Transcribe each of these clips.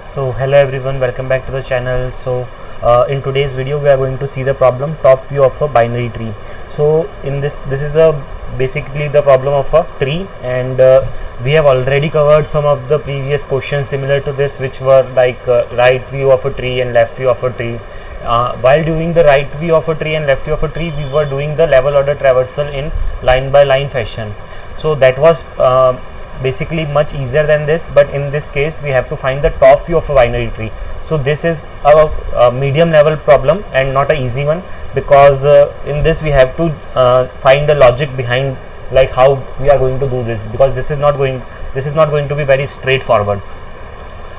So hello everyone, welcome back to the channel. In today's video we are going to see the problem top view of a binary tree. So in this is a basically the problem of a tree, and we have already covered some of the previous questions similar to this, which were like right view of a tree and left view of a tree. While doing the right view of a tree and left view of a tree, we were doing the level order traversal in line by line fashion. So that was basically much easier than this, but in this case we have to find the top view of a binary tree. So this is a medium level problem and not an easy one, because in this we have to find the logic behind, like how we are going to do this, because this is not going to be very straightforward.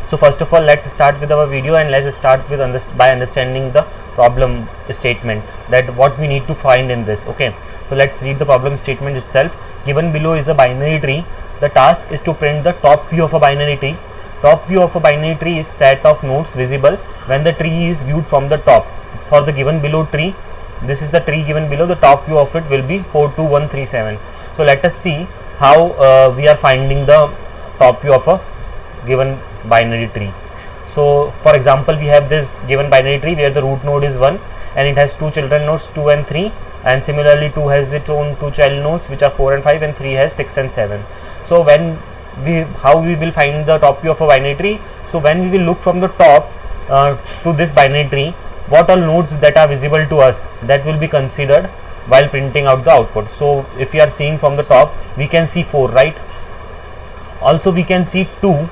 So first of all, let's start with our video, and let's start with by understanding the problem statement, that what we need to find in this. Okay, so let's read the problem statement itself. Given below is a binary tree. The task is to print the top view of a binary tree. Top view of a binary tree is set of nodes visible when the tree is viewed from the top. For the given below tree, this is the tree given below, the top view of it will be 42137. So let us see how we are finding the top view of a given binary tree. So for example, we have this given binary tree where the root node is 1 and it has two children nodes 2 and 3, and similarly 2 has its own two child nodes which are 4 and 5, and 3 has 6 and 7. So how we will find the top view of a binary tree? So when we will look from the top to this binary tree, what all nodes that are visible to us, that will be considered while printing out the output. So if we are seeing from the top, we can see 4, right? Also we can see 2,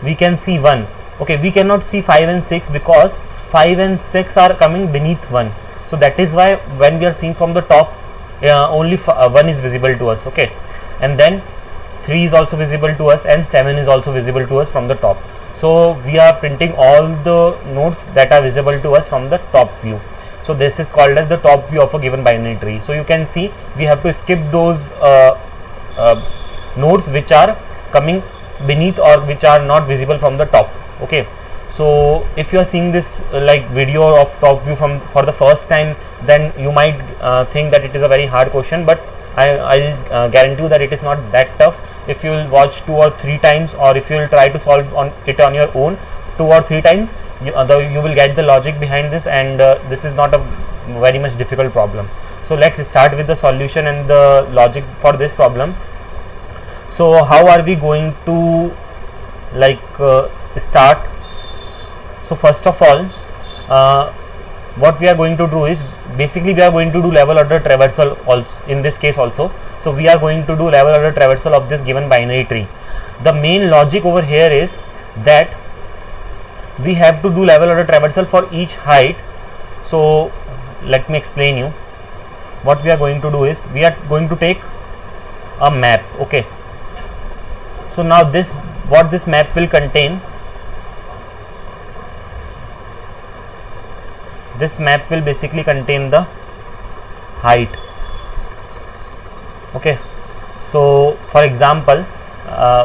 we can see 1. Okay, we cannot see 5 and 6 because 5 and 6 are coming beneath 1. So that is why when we are seeing from the top, only 1 is visible to us. Okay, and then 3 is also visible to us, and 7 is also visible to us from the top. So we are printing all the nodes that are visible to us from the top view. So this is called as the top view of a given binary tree. So you can see we have to skip those nodes which are coming beneath or which are not visible from the top. Okay, so if you are seeing this like video of top view for the first time, then you might think that it is a very hard question, but I'll guarantee you that it is not that tough. If you will watch 2 or 3 times, or if you will try to solve it on your own 2 or 3 times, you will get the logic behind this, and this is not a very much difficult problem. So let's start with the solution and the logic for this problem. So how are we going to start? So first of all, what we are going to do is, basically we are going to do level order traversal also in this case also. So we are going to do level order traversal of this given binary tree. The main logic over here is that we have to do level order traversal for each height. So let me explain you. What we are going to do is, we are going to take a map. Okay, so now what this map will contain, this map will basically contain the height. Okay, so for example,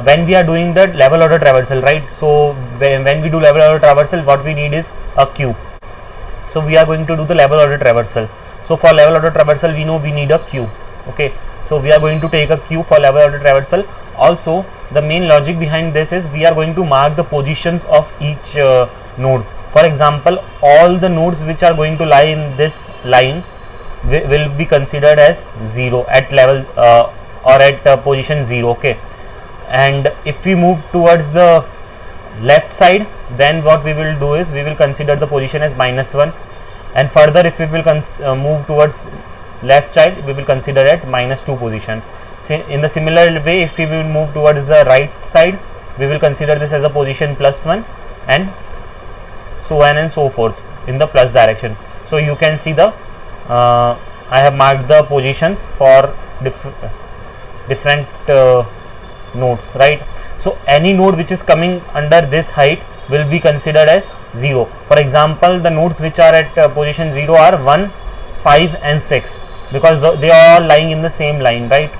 when we are doing the level order traversal, right? So when we do level order traversal, what we need is a queue. So we are going to do the level order traversal. So for level order traversal, we know we need a queue. Okay, so we are going to take a queue for level order traversal. Also, the main logic behind this is we are going to mark the positions of each node. For example, all the nodes which are going to lie in this line will be considered as 0 at level or at position 0. Okay, and if we move towards the left side, then what we will do is we will consider the position as -1, and further if we will move towards left side, we will consider at -2 position. So in the similar way, if we will move towards the right side, we will consider this as a position +1, and so on and so forth in the plus direction. So you can see the I have marked the positions for different nodes, right? So any node which is coming under this height will be considered as 0. For example, the nodes which are at position 0 are 1, 5 and 6, because they are all lying in the same line, right?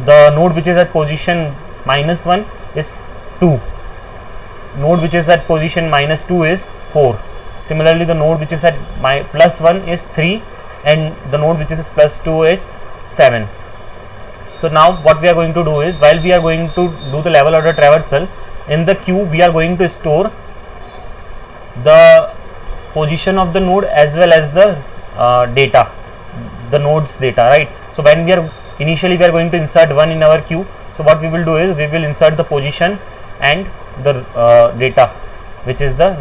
The node which is at position -1 is 2. Node which is at position -2 is 4. Similarly, the node which is at +1 is 3, and the node which is +2 is 7. So now what we are going to do is, while we are going to do the level order traversal, in the queue we are going to store the position of the node as well as the data, the nodes data, right? So when we are initially we are going to insert 1 in our queue, so what we will do is we will insert the position and the data, which is the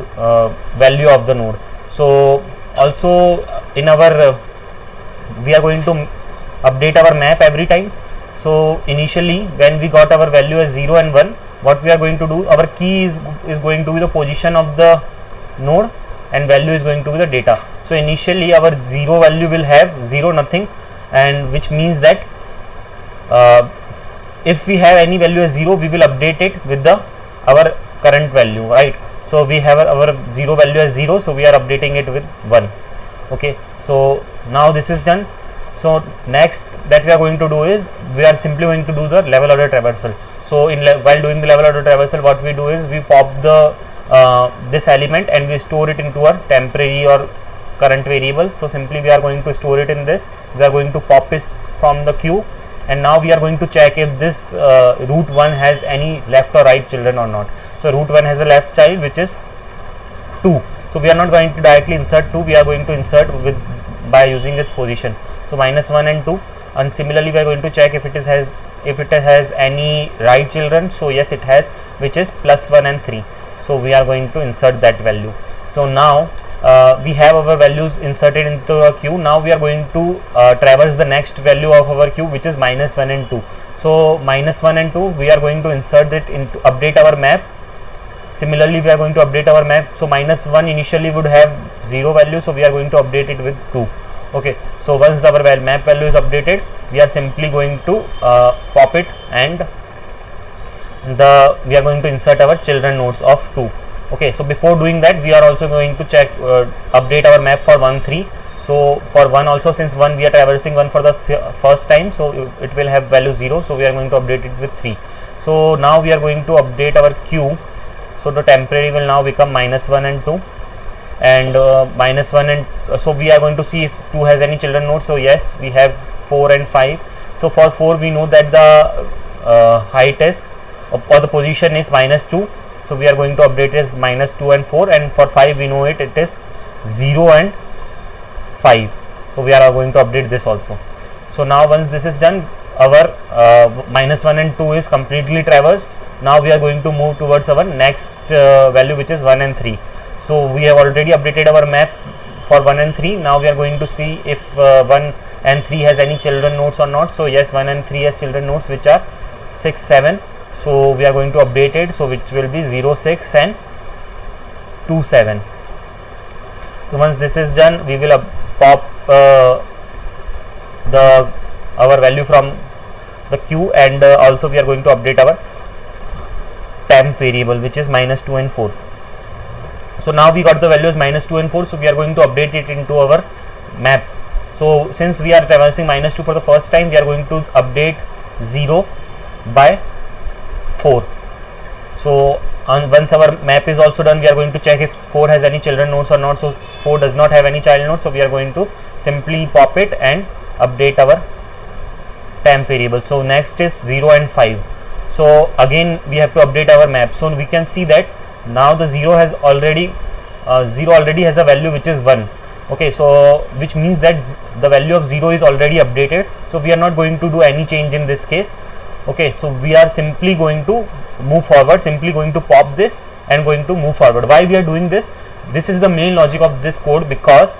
value of the node. So also in our we are going to update our map every time. So initially when we got our value as 0 and 1, what we are going to do, our key is going to be the position of the node and value is going to be the data. So initially our 0 value will have 0 nothing, and which means that if we have any value as 0, we will update it with the our current value, right? So we have our 0 value as 0, so we are updating it with 1. Okay, so now this is done. So next that we are going to do is we are simply going to do the level order traversal. So while doing the level order traversal, what we do is we pop the this element and we store it into our temporary or current variable. So simply we are going to store it in this, we are going to pop it from the queue, and now we are going to check if this root 1 has any left or right children or not. So root 1 has a left child which is 2, so we are not going to directly insert 2, we are going to insert with by using its position. So minus 1 and 2, and similarly we are going to check if it has any right children. So yes, it has, which is plus 1 and 3. So we are going to insert that value. So now we have our values inserted into a queue. Now we are going to traverse the next value of our queue, which is minus 1 and 2. So minus 1 and 2 we are going to insert it into update our map. Similarly we are going to update our map. So minus 1 initially would have 0 value, so we are going to update it with 2. Okay, so once our map value is updated, we are simply going to pop it, and we are going to insert our children nodes of 2. Okay, so before doing that, we are also going to check update our map for 1 3. So for 1 also, since 1 we are traversing 1 for the first time, so it will have value 0, so we are going to update it with 3. So now we are going to update our queue. So the temporary will now become minus 1 and 2, and minus 1 and so we are going to see if 2 has any children nodes. So yes, we have 4 and 5. So for 4 we know that the height is or the position is minus 2, so we are going to update it as minus 2 and 4, and for 5 we know it is 0 and 5, so we are going to update this also. So now once this is done, our minus 1 and 2 is completely traversed. Now we are going to move towards our next value, which is 1 and 3. So we have already updated our map for 1 and 3. Now we are going to see if 1 and 3 has any children nodes or not. So yes, 1 and 3 has children nodes, which are 6 7. So we are going to update it, so which will be 0 6 and 2 7. So once this is done, we will pop our value from the queue, and also we are going to update our temp variable, which is minus 2 and 4. So now we got the values minus 2 and 4, so we are going to update it into our map. So since we are traversing minus 2 for the first time, we are going to update 0 by 4. So once our map is also done, we are going to check if 4 has any children nodes or not. So 4 does not have any child nodes, so we are going to simply pop it and update our temp variable. So next is 0 and 5. So again we have to update our map. So we can see that now the 0 already has a value which is 1. Okay, so which means that the value of 0 is already updated, so we are not going to do any change in this case. Okay, so we are simply going to move forward, simply going to pop this and going to move forward. Why we are doing this? This is the main logic of this code, because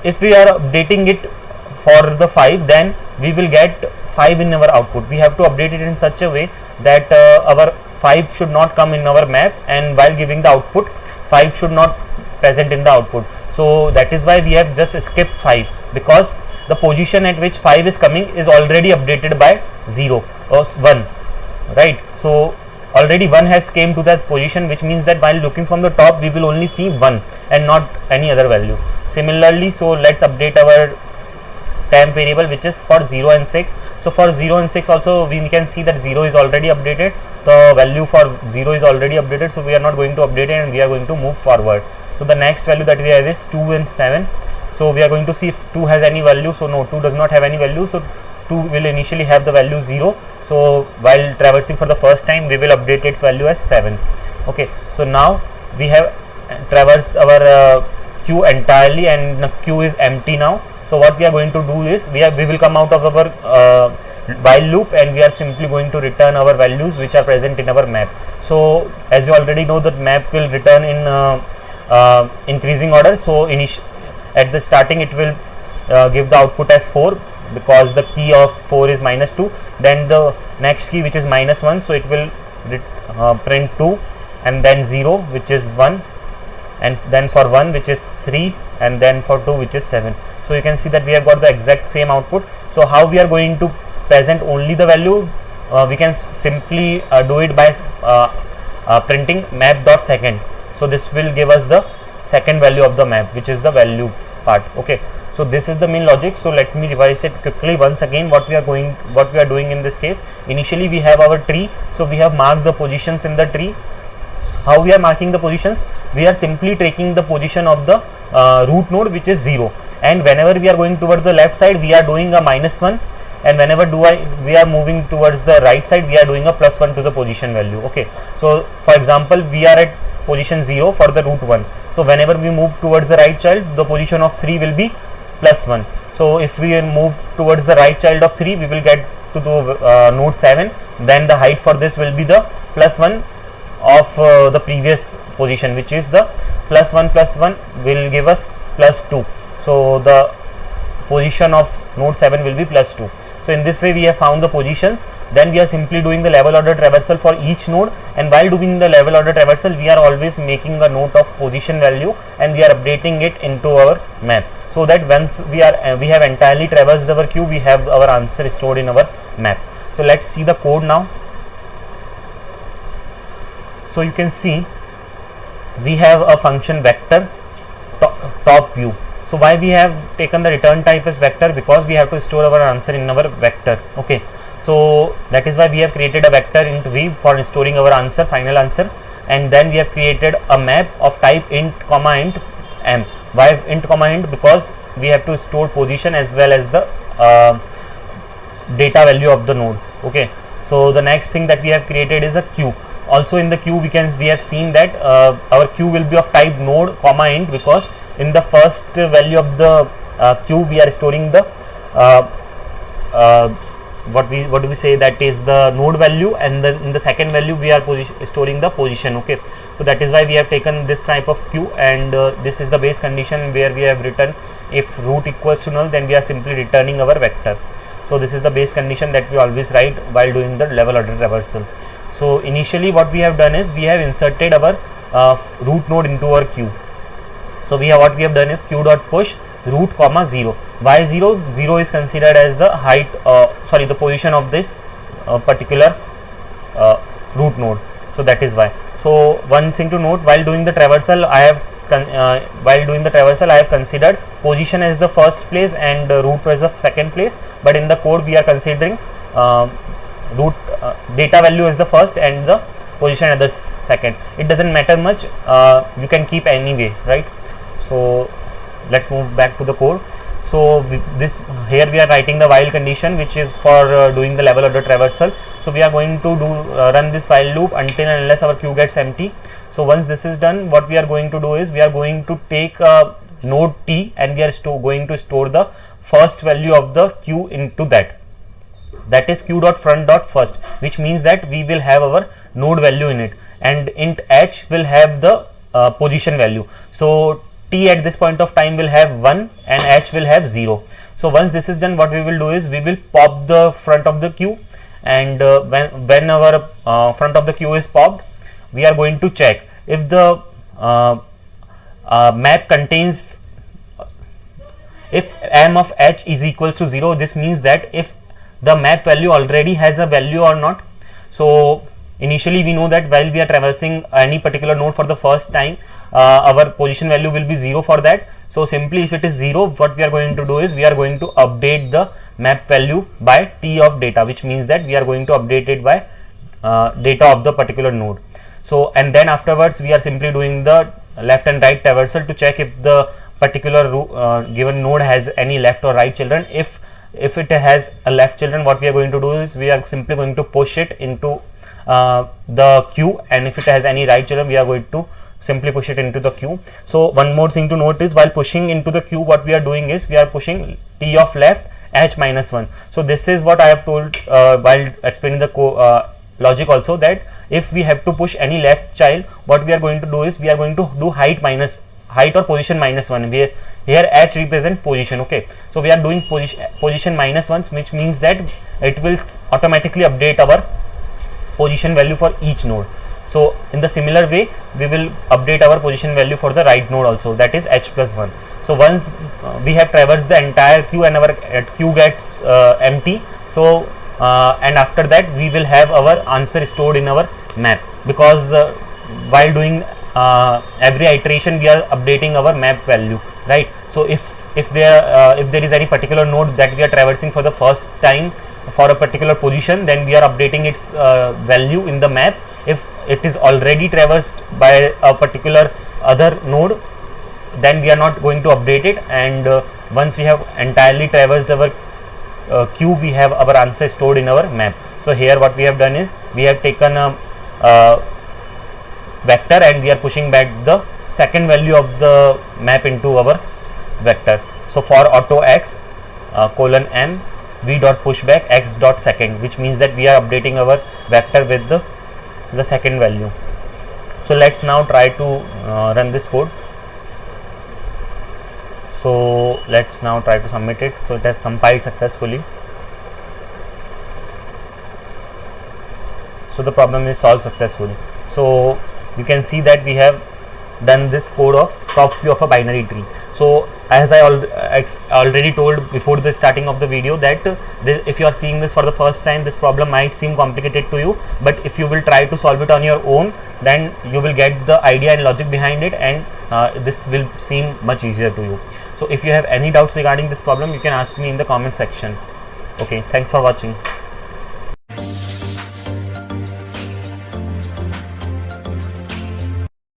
if we are updating it for the 5, then we will get 5 in our output. We have to update it in such a way that our 5 should not come in our map, and while giving the output, 5 should not present in the output. So that is why we have just skipped 5, because the position at which 5 is coming is already updated by 0 or 1, right? So already 1 has came to that position, which means that while looking from the top, we will only see 1 and not any other value. Similarly, so let's update our temp variable, which is for 0 and 6. So for 0 and 6 also we can see that 0 is already updated, the value for 0 is already updated, so we are not going to update it and we are going to move forward. So the next value that we have is 2 and 7. So we are going to see if 2 has any value. So no, 2 does not have any value, so 2 will initially have the value 0, So while traversing for the first time, we will update its value as 7. Okay, so now we have traversed our queue entirely, and the queue is empty now. So what we are going to do is we will come out of our while loop, and we are simply going to return our values which are present in our map. So as you already know, that map will return in increasing order. So at the starting it will give the output as 4, because the key of 4 is -2. Then the next key, which is -1, so it will print 2, and then 0, which is 1, and then for 1, which is 3, and then for 2, which is 7. So you can see that we have got the exact same output. So how we are going to present only the value? We can simply do it by printing map.second. So this will give us the second value of the map, which is the value part. Okay, so this is the main logic. So let me revise it quickly once again. What we are doing in this case: initially we have our tree, so we have marked the positions in the tree. How we are marking the positions? We are simply taking the position of the root node, which is 0, and whenever we are going towards the left side, we are doing a -1, and whenever we are moving towards the right side, we are doing a +1 to the position value. Okay, so for example, we are at position 0 for the root 1. So whenever we move towards the right child, the position of 3 will be +1. So if we move towards the right child of 3, we will get to the node 7. Then the height for this will be the +1 of the previous position, which is the +1 will give us +2. So the position of node 7 will be +2. So in this way we have found the positions. Then we are simply doing the level order traversal for each node, and while doing the level order traversal, we are always making a note of position value, and we are updating it into our map, so that once we have entirely traversed our queue, we have our answer stored in our map. So let's see the code now. So you can see we have a function vector top view. So why we have taken the return type as vector? Because we have to store our answer in our vector. Okay, so that is why we have created a vector int v for storing our answer, final answer, and then we have created a map of type int comma int m. Why int comma int? Because we have to store position as well as the data value of the node. Okay, so the next thing that we have created is a queue. Also in the queue we have seen that our queue will be of type node comma int, because in the first value of the queue we are storing the what do we say, that is the node value, and then in the second value we are storing the position. Okay, so that is why we have taken this type of queue, and this is the base condition where we have written if root equals to null, then we are simply returning our vector. So this is the base condition that we always write while doing the level order traversal. So initially what we have done is we have inserted our root node into our queue. So what we have done is q dot push root comma 0. Why 0? 0 is considered as the height, the position of this particular root node. So that is why. So one thing to note, while doing the traversal, I have considered position as the first place and root as the second place. But in the code we are considering root data value as the first and the position as the second. It doesn't matter much. You can keep anyway, right? So let's move back to the code. So here we are writing the while condition, which is for doing the level order traversal. So we are going to run this while loop until and unless our queue gets empty. So once this is done, what we are going to do is we are going to take node t, and we are going to store the first value of the queue into that. That is q dot front dot first, which means that we will have our node value in it, and int h will have the position value. So t at this point of time will have 1 and h will have 0. So once this is done, what we will do is we will pop the front of the queue, and when our front of the queue is popped, we are going to check if the map contains, if m of h is equals to 0, this means that if the map value already has a value or not. So initially we know that while we are traversing any particular node for the first time, our position value will be 0 for that. So simply if it is 0, what we are going to do is we are going to update the map value by t of data, which means that we are going to update it by data of the particular node. So and then afterwards we are simply doing the left and right traversal to check if the particular given node has any left or right children. If if it has a left children, what we are going to do is we are simply going to push it into the queue, and if it has any right children, we are going to simply push it into the queue. So one more thing to note is, while pushing into the queue, what we are doing is we are pushing t of left h minus 1. So this is what I have told while explaining the logic also, that if we have to push any left child, what we are going to do is we are going to do height or position minus 1, where here h represent position. Okay, so we are doing position minus 1, which means that it will automatically update our position value for each node. So in the similar way, we will update our position value for the right node also, that is h plus 1. So once we have traversed the entire queue and our queue gets empty, so and after that we will have our answer stored in our map, because while doing every iteration we are updating our map value, right? So if there is any particular node that we are traversing for the first time for a particular position, then we are updating its value in the map. If it is already traversed by a particular other node, then we are not going to update it, and once we have entirely traversed our queue, we have our answer stored in our map. So here what we have done is we have taken a vector and we are pushing back the second value of the map into our vector. So for auto x colon m v dot pushback x dot second, which means that we are updating our vector with the second value. So let's now try to run this code. So let's now try to submit it. So it has compiled successfully. So the problem is solved successfully. So you can see that we have done this code of top view of a binary tree. So as I already told before the starting of the video, that if you are seeing this for the first time, this problem might seem complicated to you, but if you will try to solve it on your own, then you will get the idea and logic behind it, and this will seem much easier to you. So if you have any doubts regarding this problem, you can ask me in the comment section. Okay, thanks for watching.